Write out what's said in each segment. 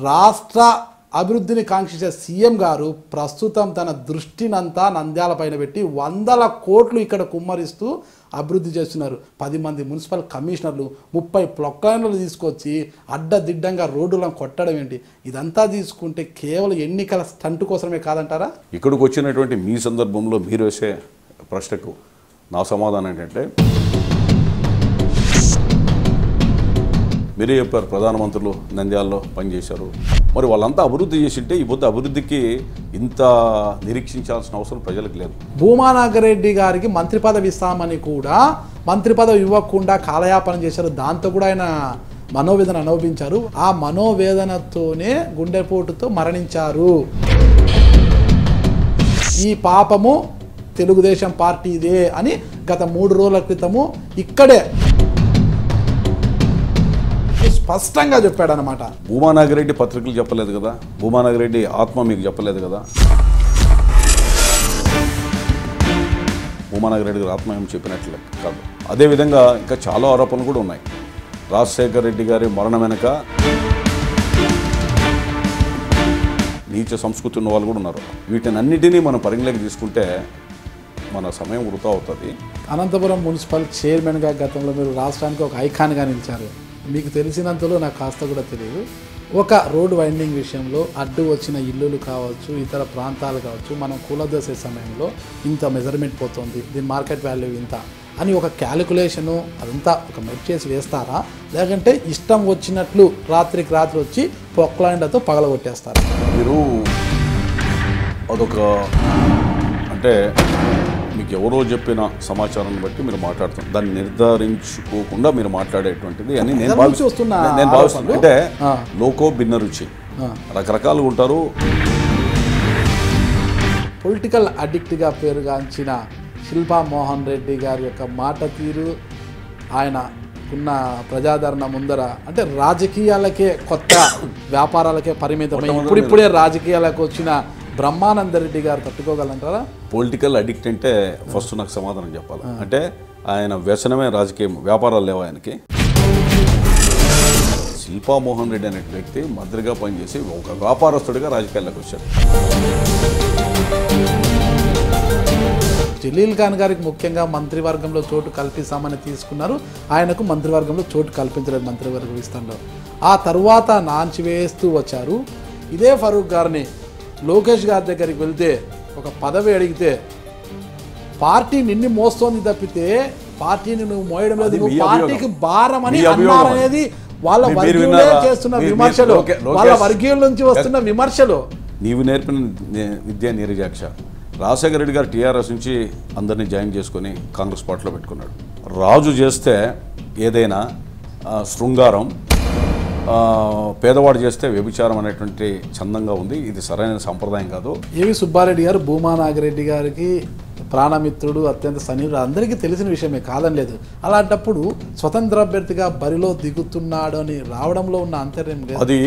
రాష్ట్ర అభివృద్ధిని కాంక్షించే సీఎం గారు ప్రస్తుతం తన దృష్టినంతా నంద్యాల పైన పెట్టి 100 కోట్లు ఇక్కడ కుమ్మరిస్తూ అభివృద్ధి చేస్తున్నారు. 10 మంది మున్సిపల్ కమిషనర్లు 30 ప్లొక్లైన్లు తీసుకొచ్చి అడ్డదిడ్డంగా రోడ్డులను కొట్టడం ఏంటి? ఇదంతా తీసుకుంటే కేవలం ఎన్నికల స్టంట్ కోసమే కాదంటారా? ఇక్కడికి వచ్చినటువంటి మీ సందర్భంలో మీరు వేసే ప్రశ్నకు నా సమాధానం ఏంటంటే, మీరే చెప్పారు ప్రధానమంత్రులు నంద్యాలలో పనిచేశారు. మరి వాళ్ళంతా అభివృద్ధి చేసింటే ఈ పొద్దు అభివృద్ధికి ఇంత నిరీక్షించాల్సిన అవసరం ప్రజలకు లేదు. భూమా నాగిరెడ్డి గారికి మంత్రి పదవి ఇస్తామని కూడా మంత్రి పదవి ఇవ్వకుండా కాలయాపన చేశారు. దాంతో కూడా ఆయన మనోవేదన అనుభవించారు. ఆ మనోవేదనతోనే గుండెపోటుతో మరణించారు. ఈ పాపము తెలుగుదేశం పార్టీదే అని గత 3 రోజుల క్రితము ఇక్కడే స్పష్టంగా చెప్పాడనమాట. భూమా నాగిరెడ్డి పత్రికలు చెప్పలేదు కదా, భూమా నాగిరెడ్డి ఆత్మ మీకు చెప్పలేదు కదా, భూమా నాగిరెడ్డి గారి ఆత్మ ఏం చెప్పినట్లే కాదు. అదేవిధంగా ఇంకా చాలా ఆరోపణలు కూడా ఉన్నాయి. రాజశేఖర్ రెడ్డి గారి మరణం వెనక నీచ సంస్కృతి ఉన్న వాళ్ళు కూడా ఉన్నారు. వీటినన్నిటినీ మనం పరిగణలోకి తీసుకుంటే మన సమయం వృధా అవుతుంది. అనంతపురం మున్సిపల్ చైర్మన్గా గతంలో మీరు రాష్ట్రానికి ఒక ఐకాన్గా నిలిచారు. మీకు తెలిసినంతలో నాకు కాస్త కూడా తెలియదు. ఒక రోడ్ వైండింగ్ విషయంలో అడ్డు వచ్చిన ఇల్లులు కావచ్చు, ఇతర ప్రాంతాలు కావచ్చు, మనం కూలదోసే సమయంలో ఇంత మెజర్మెంట్ పోతుంది, దీని మార్కెట్ వాల్యూ ఇంత అని ఒక క్యాలిక్యులేషను అదంతా ఒక మెట్ చేసి వేస్తారా? లేకంటే ఇష్టం వచ్చినట్లు రాత్రికి రాత్రి వచ్చి పొక్లైన్లతో పగలగొట్టేస్తారా? మీరు అదొక అంటే మీకు ఎవరో చెప్పిన సమాచారాన్ని బట్టి మీరు మాట్లాడుతున్నారు. దాన్ని నిర్ధారించుకోకుండా మీరు మాట్లాడేటువంటిది అని నేను భావిస్తున్నాను. అంటే లోకో భిన్న రుచి, రకరకాలుగా ఉంటారు. పొలిటికల్ అడిక్ట్గా పేరుగాంచిన శిల్పా మోహన్ రెడ్డి గారి యొక్క మాట తీరు, ఆయన ఉన్న ప్రజాదరణ ముందర అంటే రాజకీయాలకే కొత్త వ్యాపారాలకే పరిమితమై ఇప్పుడిప్పుడే రాజకీయాలకు వచ్చిన బ్రహ్మానందరెడ్డి గారు తట్టుకోగలంటారా? పొలిటికల్ అడిక్ట్ అంటే ఫస్ట్ నాకు సమాధానం చెప్పాలి. అంటే ఆయన వ్యసనమే రాజకీయం, వ్యాపారాలు లేవు ఆయనకి. శిల్పా మోహన్ రెడ్డి అనే వ్యక్తి మంత్రిగా పనిచేసి ఒక వ్యాపారస్తుడిగా రాజకీయాల్లోకి వచ్చాడు. జలీల్ ఖాన్ గారికి ముఖ్యంగా మంత్రివర్గంలో చోటు కల్పిస్తామని తీసుకున్నారు. ఆయనకు మంత్రివర్గంలో చోటు కల్పించలేదు మంత్రివర్గ విస్తరణలో. ఆ తర్వాత నాంచివేస్తూ వచ్చారు. ఇదే ఫరూక్ గారిని లోకేష్ గారి దగ్గరికి వెళ్తే ఒక పదవి అడిగితే పార్టీ నిన్ను మోస్తోంది తప్పితే పార్టీని నువ్వు మోయడం లేదు, నువ్వు పార్టీకి భారం అని అన్నారనేది వాళ్ళ వర్గీయులే చేస్తున్న విమర్శలు, వాళ్ళ వర్గీయుల నుంచి వస్తున్న విమర్శలు. నీవు నేర్పిన విద్య నీరజాక్ష. రాజశేఖర రెడ్డి గారు టీఆర్ఎస్ నుంచి అందరినీ జాయిన్ చేసుకొని కాంగ్రెస్ పార్టీలో పెట్టుకున్నాడు. రాజు చేస్తే ఏదైనా శృంగారం, పేదవాడు చేస్తే వ్యభిచారం అనేటువంటి చందంగా ఉంది. ఇది సరైన సంప్రదాయం కాదు. ఏవి సుబ్బారెడ్డి గారు భూమా నాగిరెడ్డి గారికి ప్రాణమిత్రుడు, అత్యంత సన్నిహితుడు, అందరికీ తెలిసిన విషయమే కాదని లేదు. అలాంటప్పుడు స్వతంత్ర అభ్యర్థిగా బరిలో దిగుతున్నాడు అని రావడంలో ఉన్న అంతర్యం లేదు. అది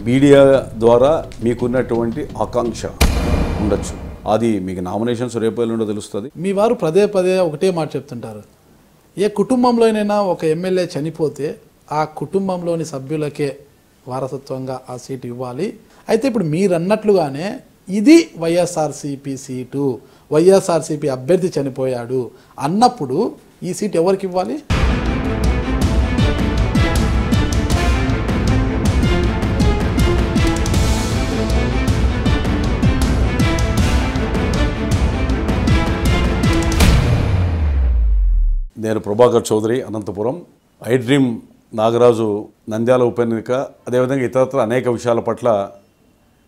మీడియా ద్వారా మీకున్నటువంటి ఆకాంక్ష ఉండొచ్చు. అది మీకు నామినేషన్స్ రేపు ఎల్లుండో తెలుస్తుంది. మీ వారు పదే పదే ఒకటే మాట చెప్తుంటారు, ఏ కుటుంబంలోనైనా ఒక ఎమ్మెల్యే చనిపోతే ఆ కుటుంబంలోని సభ్యులకే వారసత్వంగా ఆ సీటు ఇవ్వాలి. అయితే ఇప్పుడు మీరు అన్నట్లుగానే ఇది వైఎస్ఆర్సీపీ సీటు, వైఎస్ఆర్సీపీ అభ్యర్థి చనిపోయాడు అన్నప్పుడు ఈ సీట్ ఎవరికి ఇవ్వాలి? నేను ప్రభాకర్ చౌదరి, అనంతపురం. ఐ డ్రీమ్ నాగరాజు నంద్యాల ఉప ఎన్నిక, అదేవిధంగా ఇతరత్ర అనేక విషయాల పట్ల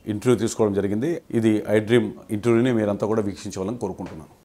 ఇంటర్వ్యూ తీసుకోవడం జరిగింది. ఇది ఐ డ్రీమ్ ఇంటర్వ్యూని మీరంతా కూడా వీక్షించాలని కోరుకుంటున్నాను.